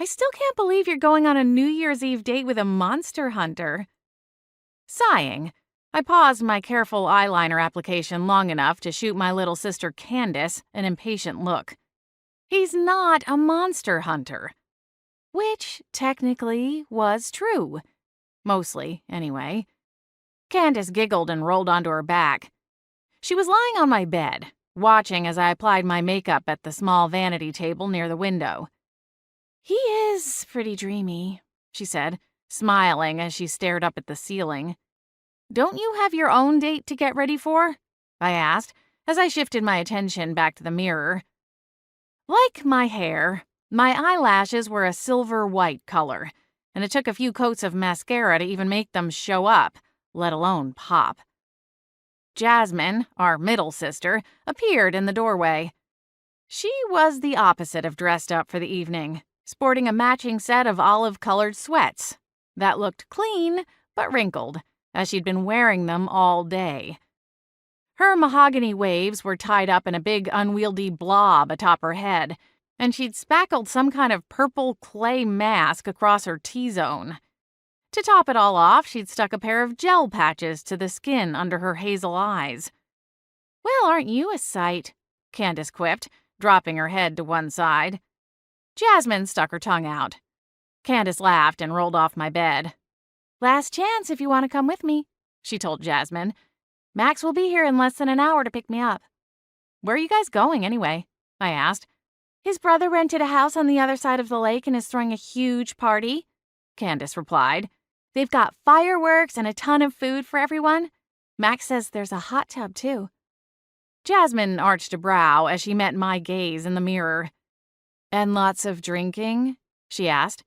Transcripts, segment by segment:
I still can't believe you're going on a New Year's Eve date with a monster hunter. Sighing, I paused my careful eyeliner application long enough to shoot my little sister Candace an impatient look. He's not a monster hunter. Which, technically, was true. Mostly, anyway. Candace giggled and rolled onto her back. She was lying on my bed, watching as I applied my makeup at the small vanity table near the window. "He is pretty dreamy," she said, smiling as she stared up at the ceiling. "Don't you have your own date to get ready for?" I asked, as I shifted my attention back to the mirror. Like my hair, my eyelashes were a silver-white color, and it took a few coats of mascara to even make them show up, let alone pop. Jasmine, our middle sister, appeared in the doorway. She was the opposite of dressed up for the evening, sporting a matching set of olive-colored sweats that looked clean but wrinkled, as she'd been wearing them all day. Her mahogany waves were tied up in a big unwieldy blob atop her head, and she'd spackled some kind of purple clay mask across her T-zone. To top it all off, she'd stuck a pair of gel patches to the skin under her hazel eyes. "Well, aren't you a sight?" Candace quipped, dropping her head to one side. Jasmine stuck her tongue out. Candace laughed and rolled off my bed. "Last chance if you want to come with me," she told Jasmine. "Max will be here in less than an hour to pick me up." "Where are you guys going, anyway?" I asked. "His brother rented a house on the other side of the lake and is throwing a huge party," Candace replied. "They've got fireworks and a ton of food for everyone. Max says there's a hot tub, too." Jasmine arched a brow as she met my gaze in the mirror. "And lots of drinking?" she asked.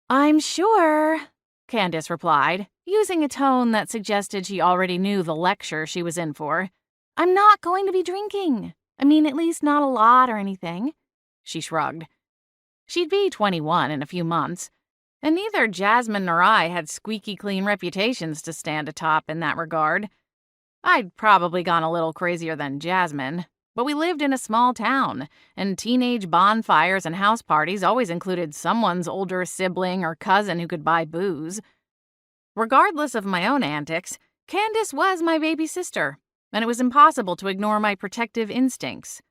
"I'm sure," Candace replied, using a tone that suggested she already knew the lecture she was in for. "I'm not going to be drinking. I mean, at least not a lot or anything." She shrugged. She'd be 21 in a few months, and neither Jasmine nor I had squeaky clean reputations to stand atop in that regard. I'd probably gone a little crazier than Jasmine, but we lived in a small town, and teenage bonfires and house parties always included someone's older sibling or cousin who could buy booze. Regardless of my own antics, Candace was my baby sister, and it was impossible to ignore my protective instincts.